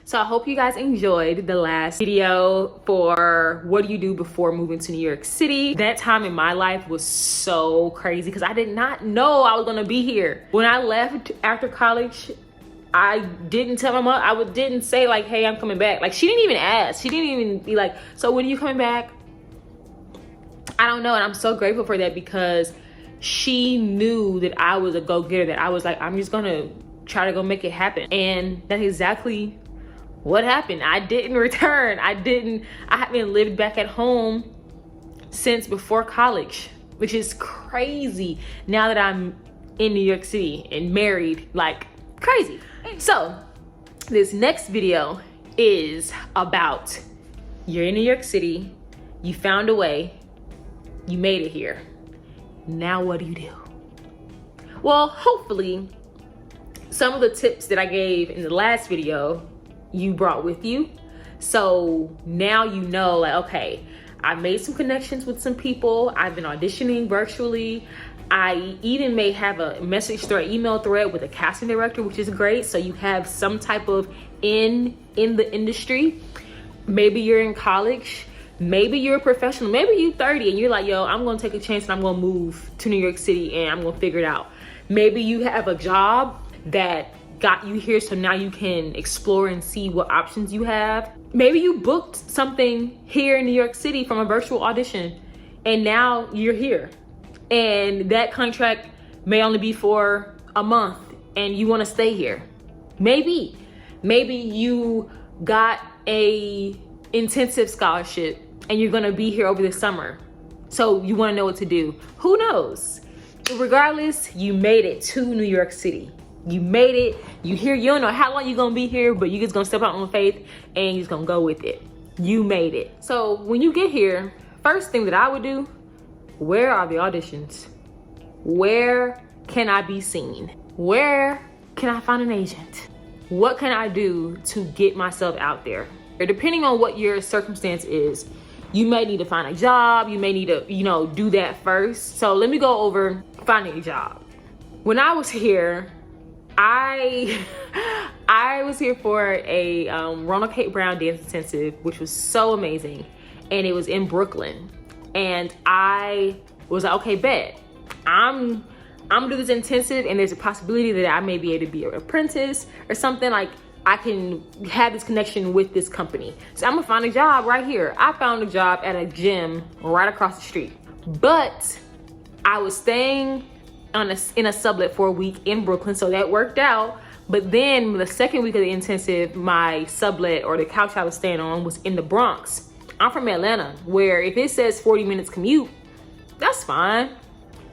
So I hope you guys enjoyed the last video for what do you do before moving to New York City. That time in my life was so crazy because I did not know I was gonna be here. When I left after college, I didn't tell my mom. I didn't say like, hey, I'm coming back. Like, she didn't even ask. She didn't even be like, so when are you coming back? I don't know. And I'm so grateful for that because she knew that I was a go-getter, that I was like, I'm just gonna try to go make it happen. And that's exactly what happened. I didn't return. I haven't lived back at home since before college, which is crazy now that I'm in New York City and married, like crazy. So this next video is about you're in New York City, you found a way, you made it here. Now what do you do? Well, hopefully some of the tips that I gave in the last video you brought with you. So now you know, like, okay, I made some connections with some people. I've been auditioning virtually. I even may have a message thread, email thread with a casting director, which is great. So you have some type of in the industry. Maybe you're in college. Maybe you're a professional. Maybe you're 30 and you're like, yo, I'm gonna take a chance and I'm gonna move to New York City and I'm gonna figure it out. Maybe you have a job that got you here, so now you can explore and see what options you have. Maybe you booked something here in New York City from a virtual audition and now you're here. And that contract may only be for a month and you wanna stay here. Maybe you got a intensive scholarship and you're gonna be here over the summer. So you wanna know what to do. Who knows? Regardless, you made it to New York City. You made it, you here, you don't know how long you're gonna be here, but you just gonna step out on faith and you're just gonna go with it. You made it. So when you get here, first thing that I would do, where are the auditions? Where can I be seen? Where can I find an agent? What can I do to get myself out there? Depending on what your circumstance is, you may need to find a job, you may need to, do that first. So let me go over finding a job. When I was here, I was here for a Ronald Kate Brown dance intensive, which was so amazing. And it was in Brooklyn. And I was like, okay, bet. I'm gonna do this intensive and there's a possibility that I may be able to be an apprentice or something. Like, I can have this connection with this company. So I'm gonna find a job right here. I found a job at a gym right across the street. But I was staying in a sublet for a week in Brooklyn, so that worked out. But then the second week of the intensive, my sublet or the couch I was staying on was in the Bronx. I'm from Atlanta, where if it says 40 minutes commute, that's fine.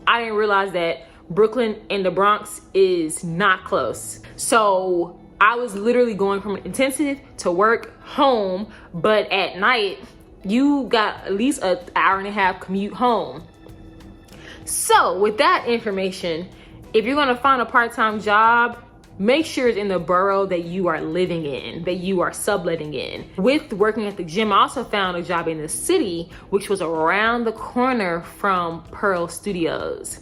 I didn't realize that Brooklyn and the Bronx is not close. So I was literally going from an intensive to work, home, but at night, you got at least an hour and a half commute home. So with that information, if you're gonna find a part-time job, make sure it's in the borough that you are living in, that you are subletting in. With working at the gym, I also found a job in the city, which was around the corner from Pearl Studios.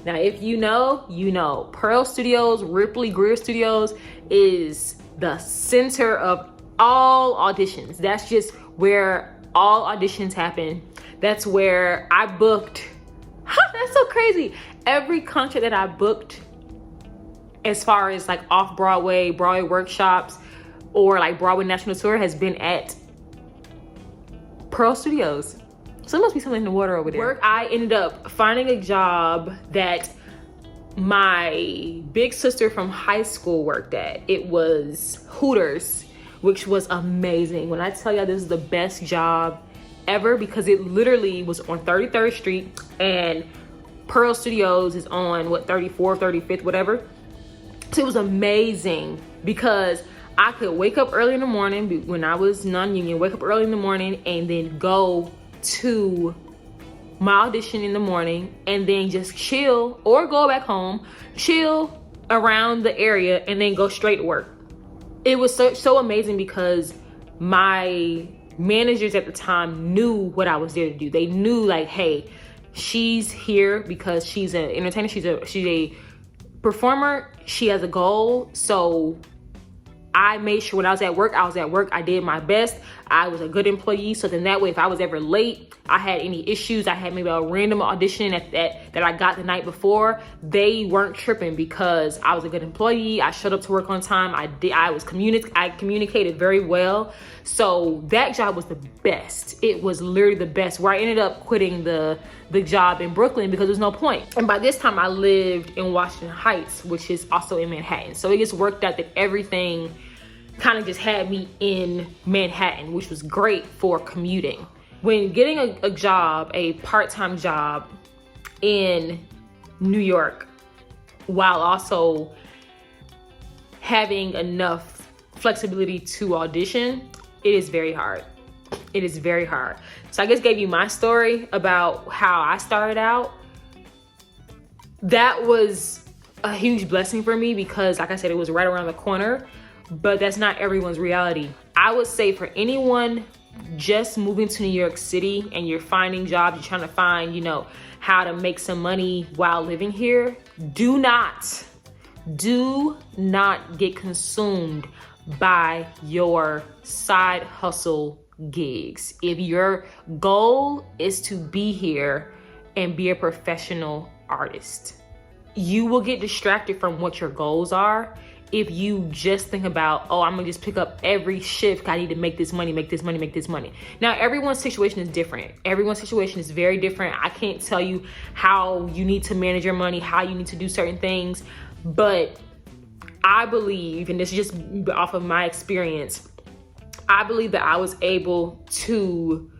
Now, if you know, you know. Pearl Studios, Ripley Greer Studios is the center of all auditions. That's just where all auditions happen. That's where I booked. That's so crazy. Every contract that I booked, as far as like Off-Broadway, Broadway workshops, or like Broadway National Tour, has been at Pearl Studios. So there must be something in the water over there. I ended up finding a job that my big sister from high school worked at. It was Hooters, which was amazing. When I tell y'all this is the best job ever, because it literally was on 33rd Street and Pearl Studios is on 34th, 35th, whatever. So it was amazing because I could wake up early in the morning when I was non-union, wake up early in the morning and then go to my audition in the morning and then just chill, or go back home, chill around the area and then go straight to work. It was so amazing because my managers at the time knew what I was there to do. They knew, like, hey, she's here because she's an entertainer, she's a performer, she has a goal. So I made sure when I was at work, I did my best. I was a good employee. So then that way, if I was ever late, I had any issues, I had maybe a random audition that I got the night before, they weren't tripping because I was a good employee. I showed up to work on time. I communicated very well. So that job was the best. It was literally the best, where I ended up quitting the job in Brooklyn because there's no point. And by this time I lived in Washington Heights, which is also in Manhattan. So it just worked out that everything kind of just had me in Manhattan, which was great for commuting. When getting a job, a part-time job in New York, while also having enough flexibility to audition, it is very hard. It is very hard. So I just gave you my story about how I started out. That was a huge blessing for me because, like I said, it was right around the corner, but that's not everyone's reality. I would say for anyone just moving to New York City and you're finding jobs, you're trying to find, how to make some money while living here, do not get consumed by your side hustle gigs. If your goal is to be here and be a professional artist, you will get distracted from what your goals are if you just think about, oh, I'm gonna just pick up every shift. I need to make this money, make this money, make this money. Now, everyone's situation is different. Everyone's situation is very different. I can't tell you how you need to manage your money, how you need to do certain things, but I believe, and this is just off of my experience, I believe that I was able to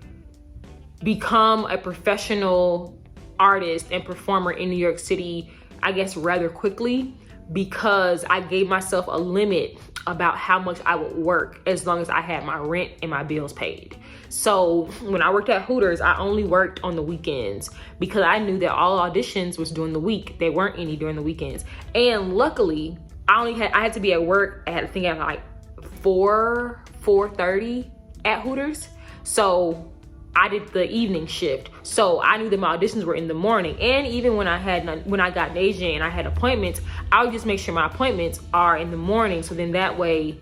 become a professional artist and performer in New York City, I guess, rather quickly, because I gave myself a limit about how much I would work as long as I had my rent and my bills paid. So when I worked at Hooters, I only worked on the weekends because I knew that all auditions was during the week. There weren't any during the weekends. And luckily, I had to be at work at like 4:30 at Hooters. So I did the evening shift. So I knew that my auditions were in the morning. And even when I got an agent and I had appointments, I would just make sure my appointments are in the morning. So then that way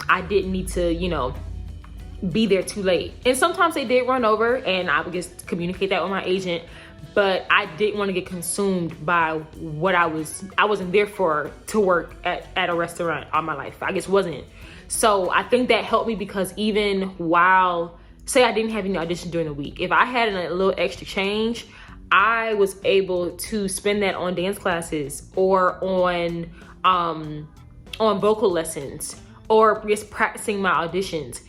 I didn't need to, be there too late. And sometimes they did run over and I would just communicate that with my agent, but I didn't want to get consumed by what I wasn't there to work at a restaurant all my life. I just wasn't. So I think that helped me because even while, say I didn't have any audition during the week, if I had a little extra change, I was able to spend that on dance classes or on vocal lessons or just practicing my auditions.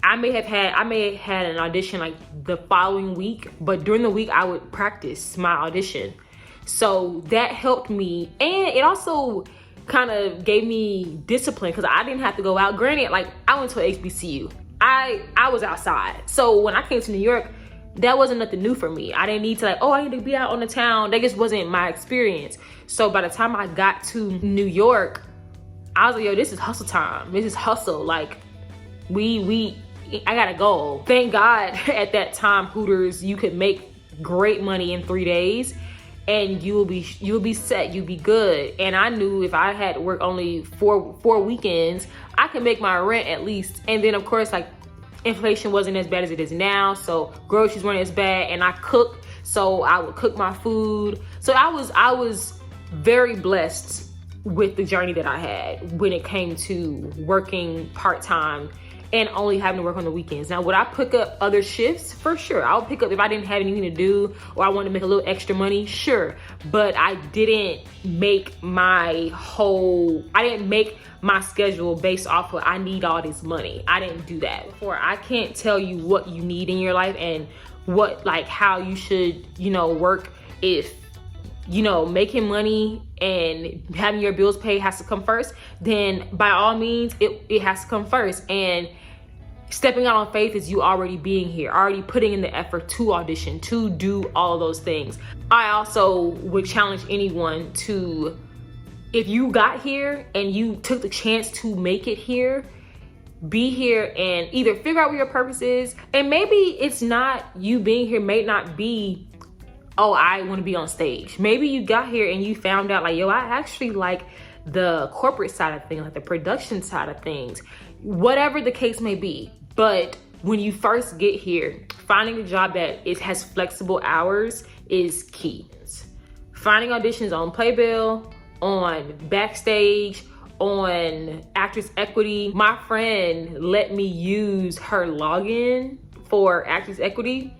I may have had an audition like the following week, but during the week I would practice my audition. So that helped me, and it also kind of gave me discipline because I didn't have to go out. Granted, like I went to a HBCU. I was outside. So when I came to New York, that wasn't nothing new for me. I didn't need to I need to be out on the town. That just wasn't my experience. So by the time I got to New York, I was like, yo, this is hustle time. This is hustle. Like I gotta go. Thank God at that time, Hooters, you could make great money in 3 days and you'll be set, you'll be good. And I knew if I had to work only four weekends, I could make my rent at least. And then of course, like inflation wasn't as bad as it is now. So groceries weren't as bad, and I cooked. So I would cook my food. So I was very blessed with the journey that I had when it came to working part-time and only having to work on the weekends. Now, would I pick up other shifts? For sure. I would pick up if I didn't have anything to do or I wanted to make a little extra money, sure. But I didn't make my schedule based off of I need all this money. I didn't do that. Before, I can't tell you what you need in your life and how you should, work. If making money and having your bills paid has to come first, then by all means, it has to come first. And stepping out on faith is you already being here, already putting in the effort to audition, to do all of those things. I also would challenge anyone to, if you got here and you took the chance to make it here, be here and either figure out what your purpose is. And maybe it's not, you being here may not be, oh, I want to be on stage. Maybe you got here and you found out like, yo, I actually like the corporate side of things, like the production side of things, whatever the case may be. But when you first get here, finding a job that has flexible hours is key. Finding auditions on Playbill, on Backstage, on Actress Equity. My friend let me use her login for Actress Equity.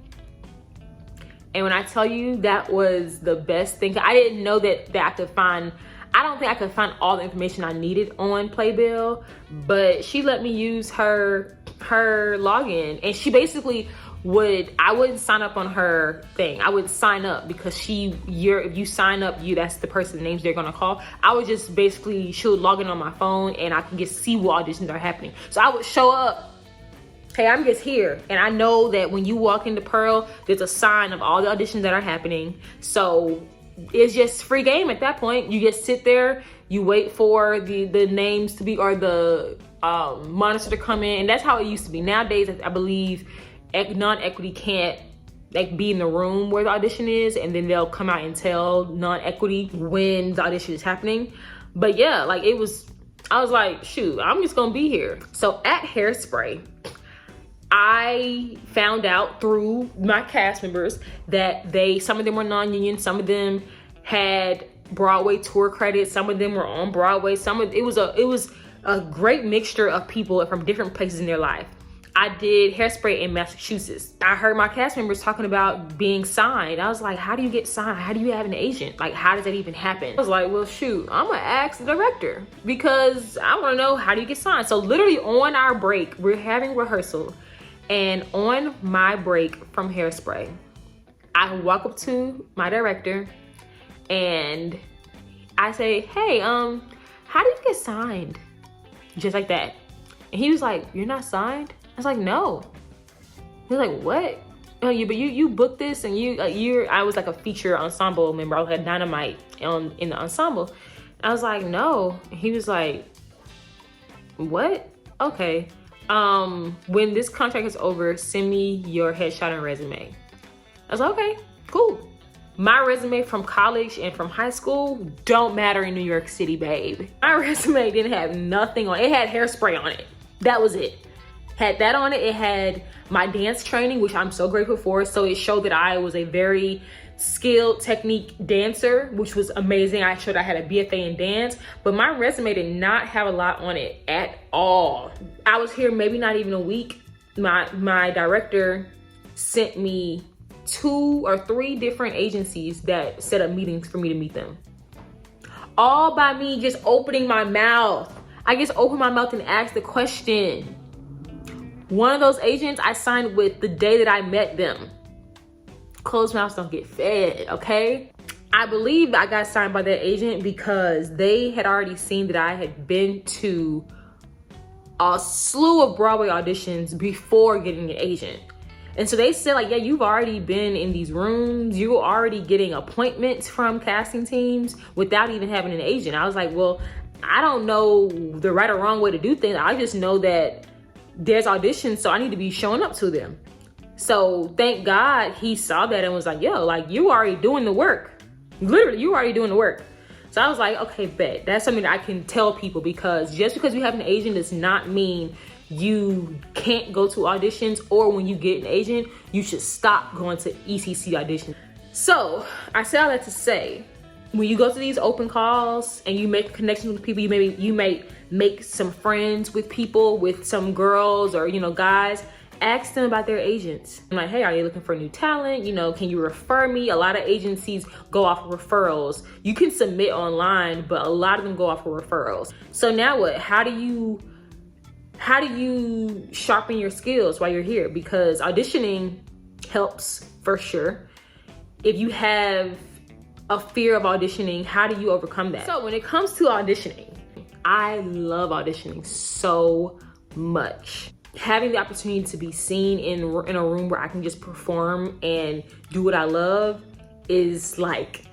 And when I tell you, that was the best thing. I didn't know that I could find, I don't think I could find all the information I needed on Playbill, but she let me use her login. And she basically I wouldn't sign up on her thing. I would sign up because if you sign up, that's the person's names they're gonna call. I would just basically, she would log in on my phone and I can just see what auditions are happening. So I would show up, hey, I'm just here. And I know that when you walk into Pearl, there's a sign of all the auditions that are happening. So it's just free game at that point. You just sit there, you wait for the names to be, or the monitor to come in. And that's how it used to be. Nowadays, I believe non-equity can't be in the room where the audition is, and then they'll come out and tell non-equity when the audition is happening. But yeah, I was like, shoot, I'm just gonna be here. So at Hairspray, I found out through my cast members that some of them were non-union, some of them had Broadway tour credits, some of them were on Broadway, it was a great mixture of people from different places in their life. I did Hairspray in Massachusetts. I heard my cast members talking about being signed. I was like, how do you get signed? How do you have an agent? How does that even happen? I was like, well, shoot, I'm gonna ask the director because I wanna know, how do you get signed? So literally on our break, we're having rehearsal, and on my break from Hairspray, I walk up to my director and I say, hey, how do you get signed? Just like that. And he was like, you're not signed? I was like, no. He was like, what? Oh, but you booked this, and I was like a feature ensemble member. I was like Dynamite in the ensemble. I was like, no. He was like, what? Okay. When this contract is over, send me your headshot and resume. I was like, okay, cool. My resume from college and from high school don't matter in New York City, babe. My resume didn't have nothing on it. It had Hairspray on it. That was it. Had that on it. It had my dance training, which I'm so grateful for. So it showed that I was a very skilled technique dancer, which was amazing. I showed I had a BFA in dance, but my resume did not have a lot on it at all. I was here maybe not even a week. My director sent me 2 or 3 different agencies that set up meetings for me to meet them. All by me just opening my mouth. I just opened my mouth and asked the question. One of those agents I signed with the day that I met them. Closed mouths don't get fed, okay? I believe I got signed by that agent because they had already seen that I had been to a slew of Broadway auditions before getting an agent. And so they said, like, yeah, you've already been in these rooms. You're already getting appointments from casting teams without even having an agent. I was like, well, I don't know the right or wrong way to do things. I just know that there's auditions, so I need to be showing up to them. So thank God he saw that and was like, yo, like, you already doing the work. Literally, you already doing the work. So I was like, okay, bet. That's something that I can tell people, because just because you have an agent does not mean you can't go to auditions, or when you get an agent, you should stop going to ECC auditions. So I say all that to say, when you go to these open calls and you make connections with people, you may make some friends with people, with some girls or, you know, guys, ask them about their agents. I'm like, hey, are you looking for new talent? You know, can you refer me? A lot of agencies go off of referrals. You can submit online, but a lot of them go off of referrals. So now what? How do you sharpen your skills while you're here? Because auditioning helps for sure. If you have a fear of auditioning, how do you overcome that? So when it comes to auditioning, I love auditioning so much. Having the opportunity to be seen in a room where I can just perform and do what I love is like,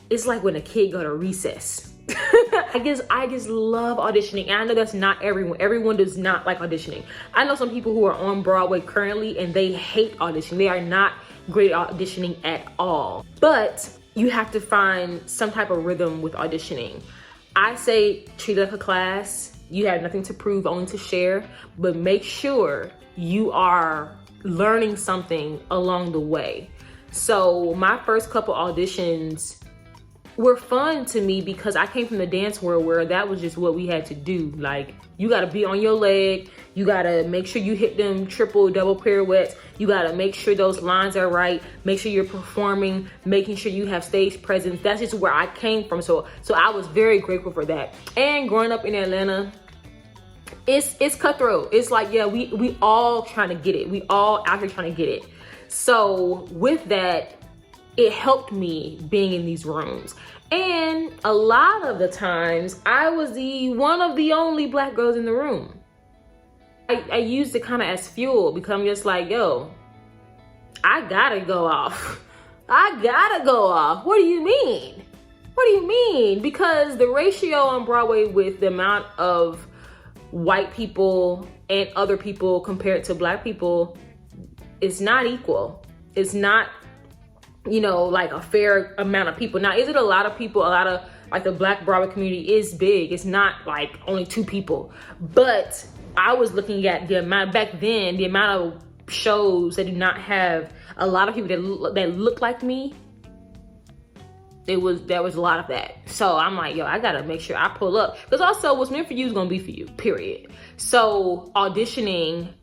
it's like when a kid go to recess. I just love auditioning. And I know that's not everyone. Everyone does not like auditioning. I know some people who are on Broadway currently and they hate auditioning. They are not great at auditioning at all. But you have to find some type of rhythm with auditioning. I say treat it like a class. You have nothing to prove, only to share, but make sure you are learning something along the way. So my first couple auditions were fun to me because I came from the dance world where that was just what we had to do. Like, you gotta be on your leg, you gotta make sure you hit them triple, double pirouettes, you gotta make sure those lines are right, make sure you're performing, making sure you have stage presence. That's just where I came from. So I was very grateful for that. And growing up in Atlanta, it's cutthroat. It's like, yeah, we all trying to get it. We all out here trying to get it. So with that, it helped me being in these rooms. And a lot of the times I was one of the only Black girls in the room. I used it kind of as fuel because I'm just like, yo, I gotta go off. I gotta go off. What do you mean? What do you mean? Because the ratio on Broadway with the amount of white people and other people compared to Black people is not equal. It's not, you know, like a fair amount of people. Now, is it a lot of people? A lot of, like, the Black Broadway community is big. It's not like only 2 people. But I was looking at the amount, back then, the amount of shows that do not have a lot of people that look like me. There was a lot of that. So I'm like, yo, I gotta make sure I pull up. Because also, what's meant for you is gonna be for you, period. So auditioning,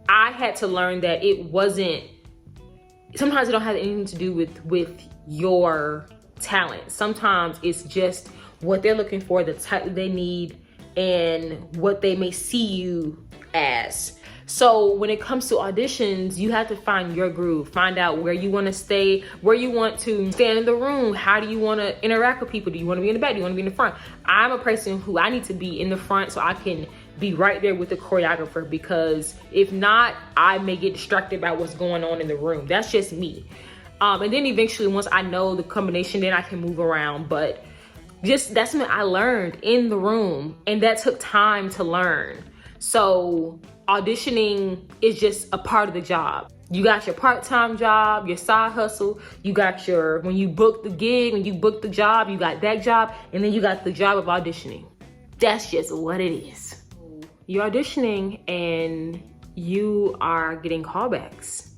I had to learn that it wasn't, sometimes it don't have anything to do with your talent. Sometimes it's just what they're looking for, the type that they need, and what they may see you as. So when it comes to auditions, you have to find your groove, find out where you want to stay, where you want to stand in the room. How do you want to interact with people? Do you want to be in the back? Do you want to be in the front? I'm a person who I need to be in the front so I can be right there with the choreographer, because if not, I may get distracted by what's going on in the room. That's just me. And then eventually, once I know the combination, then I can move around. But just, that's what I learned in the room, and that took time to learn. So auditioning is just a part of the job. You got your part-time job, your side hustle, you got your, when you book the gig, when you book the job, you got that job, and then you got the job of auditioning. That's just what it is. You're auditioning and you are getting callbacks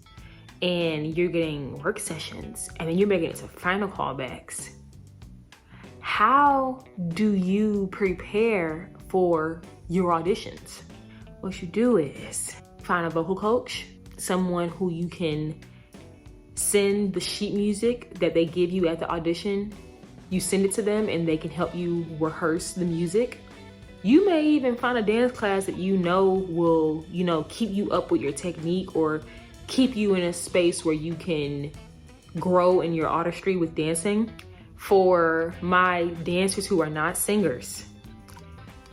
and you're getting work sessions, and then you're making it to final callbacks. How do you prepare for your auditions? What you do is find a vocal coach, someone who you can send the sheet music that they give you at the audition. You send it to them and they can help you rehearse the music. You may even find a dance class that you know will, you know, keep you up with your technique or keep you in a space where you can grow in your artistry with dancing. For my dancers who are not singers,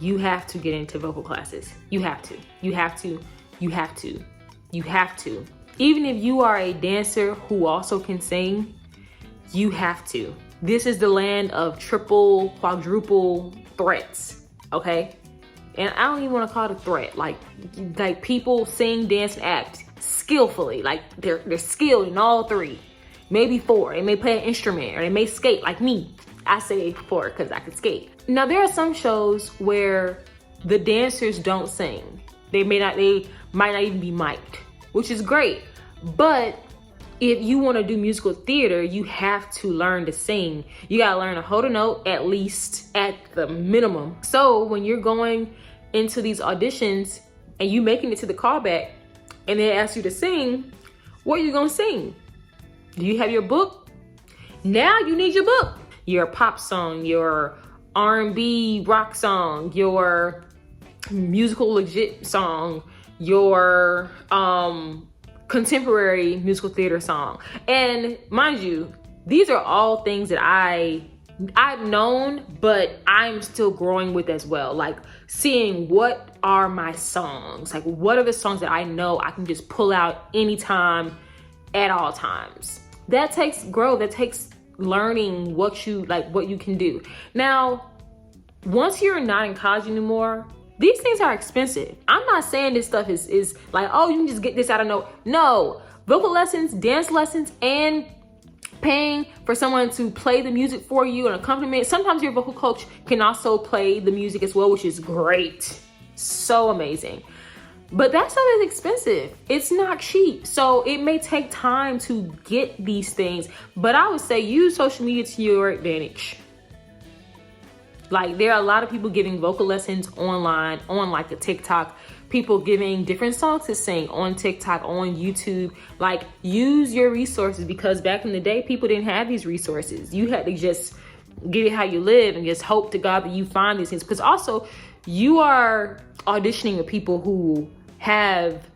you have to get into vocal classes. You have to, you have to, you have to, you have to. Even if you are a dancer who also can sing, you have to. This is the land of triple, quadruple threats, okay? And I don't even want to call it a threat. Like people sing, dance, and act skillfully. Like they're skilled in all 3, maybe 4. They may play an instrument or they may skate like me. I say 4 because I can skate. Now there are some shows where the dancers don't sing. They might not even be mic'd, which is great. But if you want to do musical theater, you have to learn to sing. You gotta learn to hold a note, at least at the minimum. So when you're going into these auditions and you making it to the callback and they ask you to sing, what are you gonna sing? Do you have your book? Now you need your book. Your pop song, your R&B rock song, your musical legit song, your contemporary musical theater song. And mind you, these are all things that I've known, but I'm still growing with as well. Like seeing what are my songs, like what are the songs that I know I can just pull out anytime at all times. That takes growth, that takes learning what you can do. Now, once you're not in college anymore, these things are expensive. I'm not saying this stuff is like, oh, you can just get this out of no. Vocal lessons, dance lessons, and paying for someone to play the music for you and accompaniment. Sometimes your vocal coach can also play the music as well, which is great. So amazing. But that stuff is expensive. It's not cheap. So it may take time to get these things, but I would say use social media to your advantage. Like, there are a lot of people giving vocal lessons online, on like a TikTok, people giving different songs to sing on TikTok, on YouTube. Like, use your resources, because back in the day, people didn't have these resources. You had to just get it how you live and just hope to God that you find these things. Because also, you are auditioning with people who have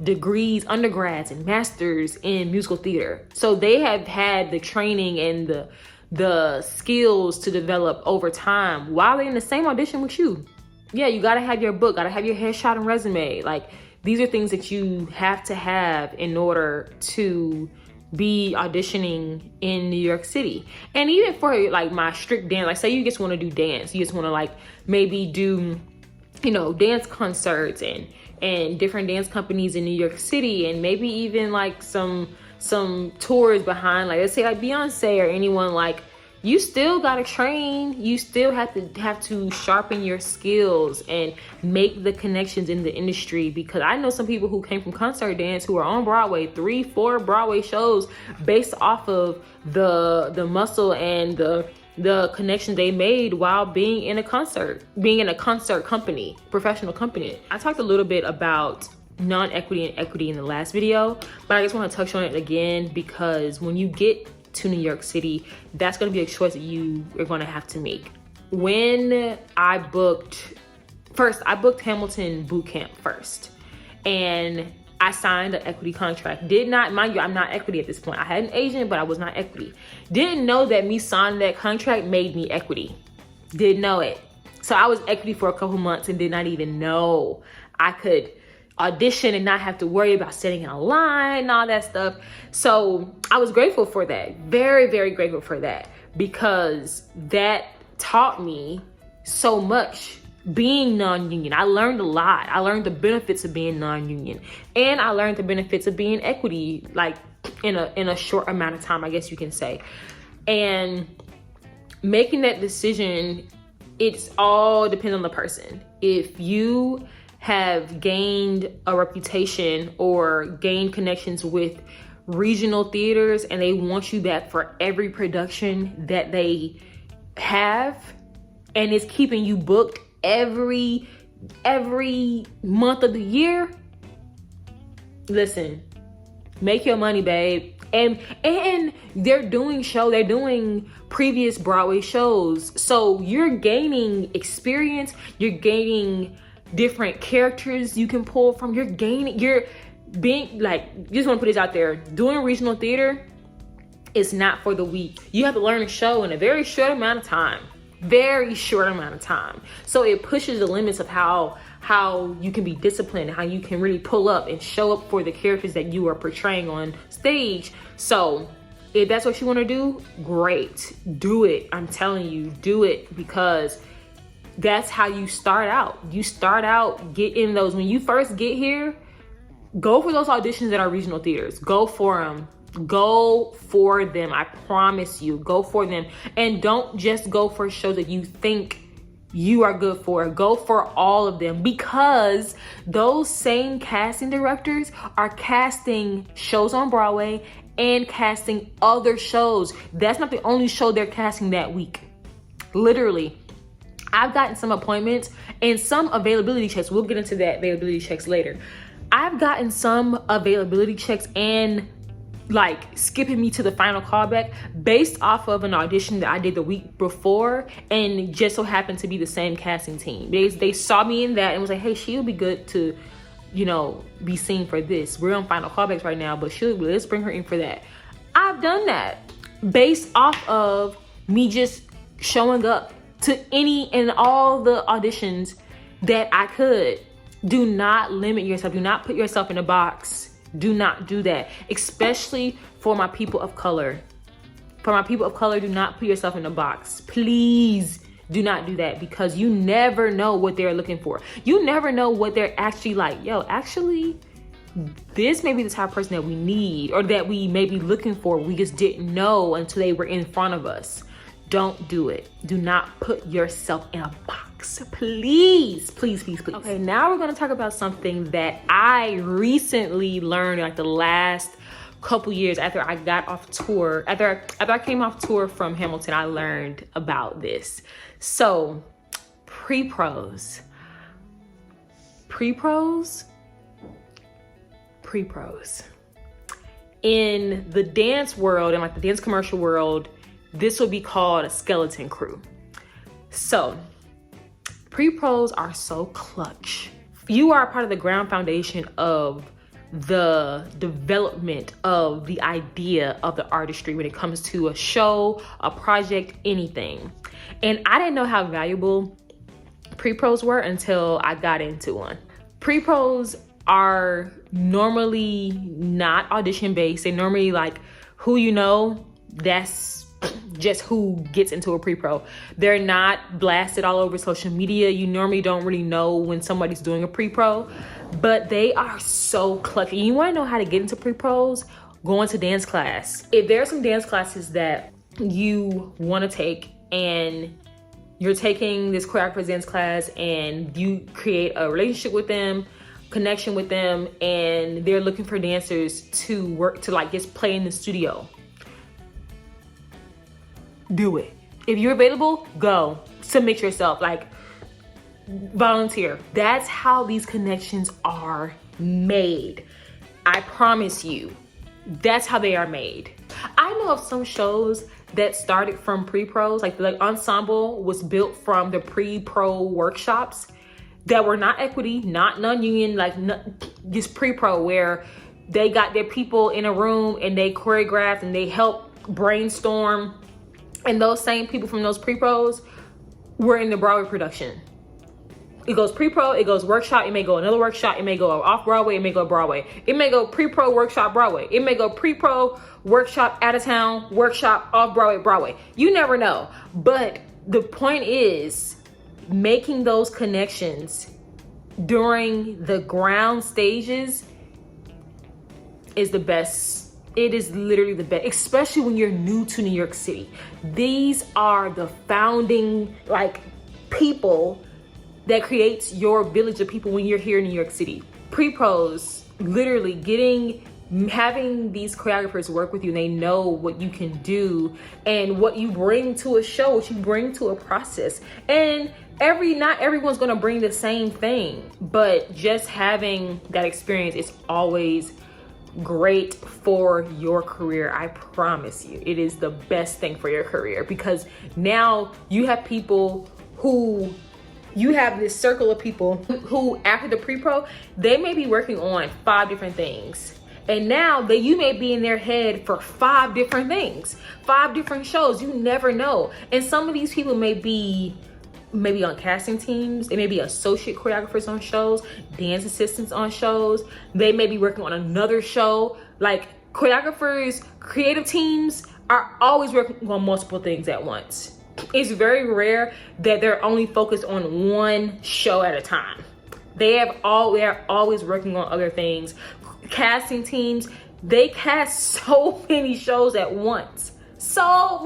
degrees, undergrads and masters in musical theater. So they have had the training and the skills to develop over time while they're in the same audition with you. Yeah, you gotta have your book, gotta have your headshot and resume. Like, these are things that you have to have in order to be auditioning in New York City. And even for like my strict dance, like say you just want to do dance, you just want to like maybe do, you know, dance concerts and different dance companies in New York City, and maybe even like some tours behind, like let's say like Beyonce or anyone. Like, you still gotta train, you still have to sharpen your skills and make the connections in the industry. Because I know some people who came from concert dance who are on Broadway, 3-4 Broadway shows, based off of the muscle and the connection they made while being in a concert company, professional company. I talked a little bit about non-equity and equity in the last video, but I just want to touch on it again, because when you get to New York City, that's going to be a choice that you are going to have to make. When I booked Hamilton boot camp first, and I signed an equity contract. Did not, mind you, I'm not equity at this point. I had an agent, but I was not equity. Didn't know that me signing that contract made me equity. Didn't know it. So I was equity for a couple months and did not even know I could audition and not have to worry about sitting in a line and all that stuff. So I was grateful for that. Very, very grateful for that, because that taught me so much. Being non-union, I learned a lot. I learned the benefits of being non-union, and I learned the benefits of being equity, like in a short amount of time, I guess you can say. And making that decision, it's all depends on the person. If you have gained a reputation or gained connections with regional theaters and they want you back for every production that they have, and it's keeping you booked every month of the year, listen, make your money, babe. And they're doing previous Broadway shows, so you're gaining experience, you're gaining different characters you can pull from, you're being like, just want to put this out there, doing regional theater is not for the weak. You have to learn a show in a very short amount of time. So it pushes the limits of how you can be disciplined, how you can really pull up and show up for the characters that you are portraying on stage. So if that's what you want to do, great, do it. I'm telling you, do it, because that's how you start out. You start out, get in those, when you first get here, go for those auditions that are regional theaters. Go for them. I promise you, go for them. And don't just go for shows that you think you are good for. Go for all of them, because those same casting directors are casting shows on Broadway and casting other shows. That's not the only show they're casting that week. Literally, I've gotten some appointments and some availability checks. We'll get into that availability checks later. I've gotten some availability checks and like skipping me to the final callback based off of an audition that I did the week before, and just so happened to be the same casting team. They saw me in that and was like, hey, she'll be good to, you know, be seen for this. We're on final callbacks right now, but let's bring her in for that. I've done that based off of me just showing up to any and all the auditions that I could. Do not limit yourself. Do not put yourself in a box. Do not do that, especially for my people of color. For my people of color, do not put yourself in a box. Please do not do that, because you never know what they're looking for. You never know what they're actually like. Yo, actually, this may be the type of person that we need, or that we may be looking for. We just didn't know until they were in front of us. Don't do it. Do not put yourself in a box. Please, please, please, please. Okay, now we're gonna talk about something that I recently learned, like the last couple years after I got off tour. After I came off tour from Hamilton, I learned about this. So, pre-pros. In the dance world, and like the dance commercial world, this would be called a skeleton crew. So, pre-pros are so clutch. You are a part of the ground foundation of the development of the idea of the artistry when it comes to a show, a project, anything. And I didn't know how valuable pre-pros were until I got into one. Pre-pros are normally not audition based. They normally like who you know, that's just who gets into a pre-pro. They're not blasted all over social media. You normally don't really know when somebody's doing a pre-pro, but they are so clutch. And you want to know how to get into pre-pros? Go into dance class. If there are some dance classes that you want to take, and you're taking this choreographer's dance class and you create a relationship with them, connection with them, and they're looking for dancers to work, to like just play in the studio, do it. If you're available, go. Submit yourself, like volunteer. That's how these connections are made. I promise you, that's how they are made. I know of some shows that started from pre-pros, like the ensemble was built from the pre-pro workshops that were not equity, not non-union, like just pre-pro, where they got their people in a room and they choreographed and they helped brainstorm. And those same people from those pre-pros were in the Broadway production. It goes pre-pro, it goes workshop, it may go another workshop, it may go off-Broadway, it may go Broadway. It may go pre-pro, workshop, Broadway. It may go pre-pro, workshop, out of town, workshop, off-Broadway, Broadway. You never know. But the point is, making those connections during the ground stages is the best. It is literally the best, especially when you're new to New York City. These are the founding like people that creates your village of people when you're here in New York City. Pre-pros, literally having these choreographers work with you, and they know what you can do and what you bring to a show, what you bring to a process. And not everyone's gonna bring the same thing, but just having that experience is always great for your career. I promise you, it is the best thing for your career, because now you have people you have this circle of people who after the pre-pro, they may be working on 5 different things. And now you may be in their head for 5 different things, 5 different shows. You never know. And some of these people may be maybe on casting teams. They may be associate choreographers on shows, dance assistants on shows. They may be working on another show. Like choreographers, creative teams are always working on multiple things at once. It's very rare that they're only focused on one show at a time. They're always working on other things. Casting teams, they cast so many shows at once. So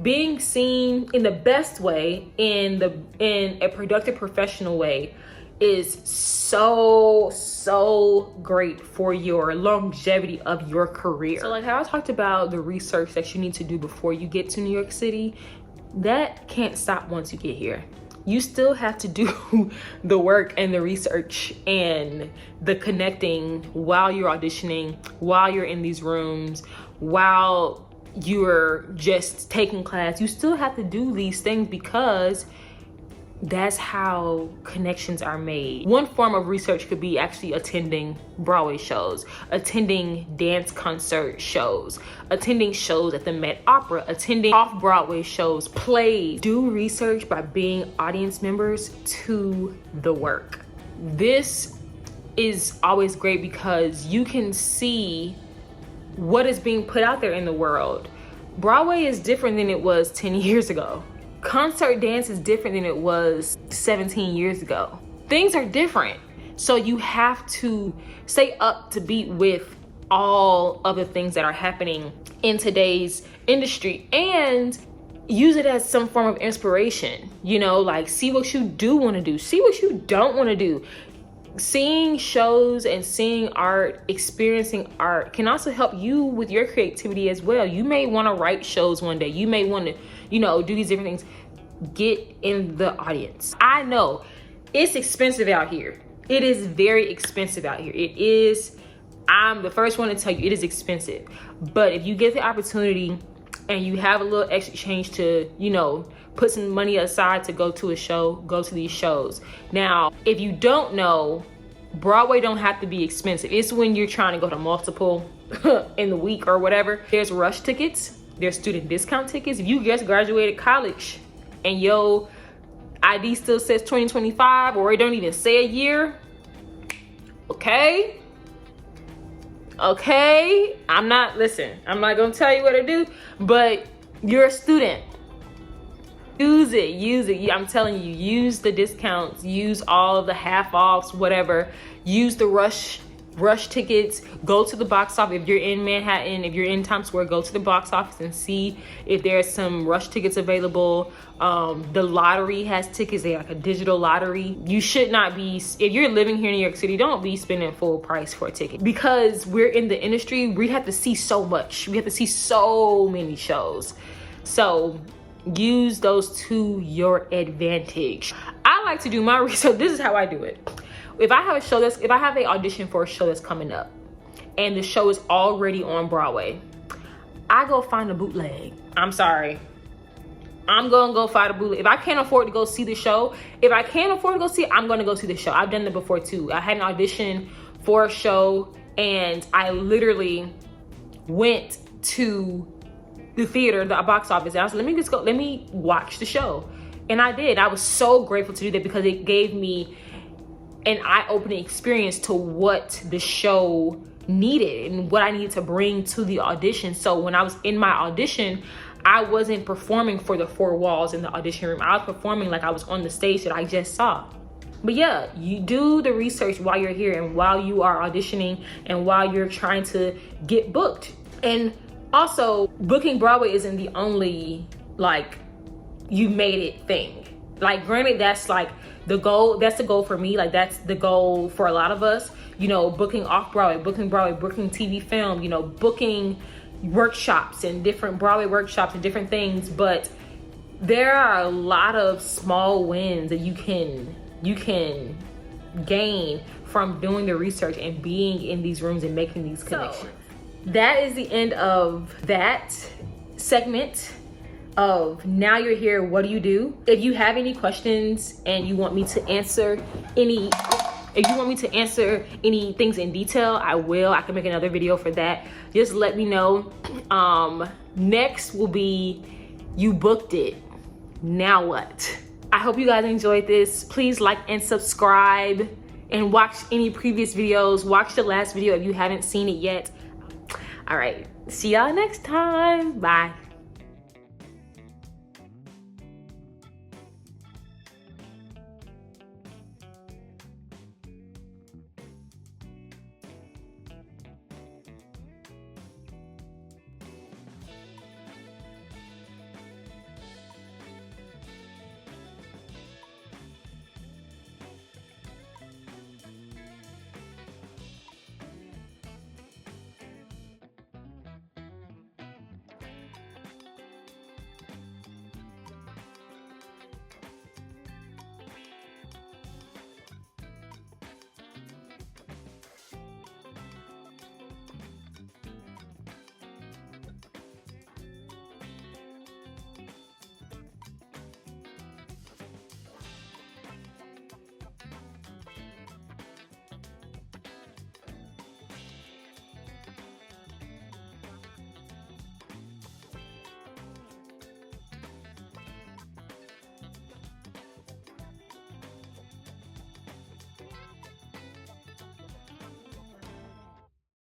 being seen in the best way, in a productive professional way, is so great for your longevity of your career. So like how I talked about the research that you need to do before you get to New York City, that can't stop once you get here. You still have to do the work and the research and the connecting while you're auditioning, while you're in these rooms, while you're just taking class. You still have to do these things, because that's how connections are made. One form of research could be actually attending Broadway shows, attending dance concert shows, attending shows at the Met Opera, attending off-Broadway shows, plays. Do research by being audience members to the work. This is always great because you can see what is being put out there in the world. Broadway is different than it was 10 years ago. Concert dance is different than it was 17 years ago. Things are different. So you have to stay up to beat with all of the things that are happening in today's industry and use it as some form of inspiration. You know, like, see what you do want to do, see what you don't want to do. Seeing shows and seeing art, experiencing art can also help you with your creativity as well. You may want to write shows one day. You may want to, you know, do these different things. Get in the audience. I know it's expensive out here. It is very expensive out here. It is. I'm the first one to tell you it is expensive. But if you get the opportunity and you have a little extra change to, you know, put some money aside to go to a show, go to these shows. Now, if you don't know, Broadway don't have to be expensive. It's when you're trying to go to multiple in the week or whatever. There's rush tickets, there's student discount tickets. If you just graduated college and your ID still says 2025 or it don't even say a year, okay, I'm not gonna tell you what to do, but you're a student. Use it. I'm telling you, use the discounts, use all of the half offs, whatever. Use the rush tickets. Go to the box office. If you're in Manhattan, if you're in Times Square, go to the box office and see if there's some rush tickets available. The lottery has tickets. They have like a digital lottery. You should not be, if you're living here in New York City, don't be spending full price for a ticket, because we're in the industry. We have to see so much. We have to see so many shows. So use those to your advantage. I like to do my research. This is how I do it. If I have an audition for a show that's coming up and the show is already on Broadway, I go find a bootleg. I'm sorry. I'm gonna go find a bootleg. If I can't afford to go see the show, I'm gonna go see the show. I've done that before too. I had an audition for a show and I literally went to the theater, the box office, and I was like, let me watch the show. And I did. I was so grateful to do that because it gave me an eye-opening experience to what the show needed and what I needed to bring to the audition. So when I was in my audition, I wasn't performing for the four walls in the audition room. I was performing like I was on the stage that I just saw. But yeah, you do the research while you're here and while you are auditioning and while you're trying to get booked. And also, booking Broadway isn't the only, like, you made it thing. Like, granted, that's like the goal. That's the goal for me. Like, that's the goal for a lot of us. You know, booking Off-Broadway, booking TV film, you know, booking workshops and different Broadway workshops and different things. But there are a lot of small wins that you can gain from doing the research and being in these rooms and making these connections. So, that is the end of that segment of Now You're Here, What Do You Do? If you have any questions and you want me to answer any things in detail, I can make another video for that. Just let me know. Next will be, you booked it, now what? I hope you guys enjoyed this. Please like and subscribe and watch any previous videos. Watch the last video if you haven't seen it yet. All right, see y'all next time. Bye.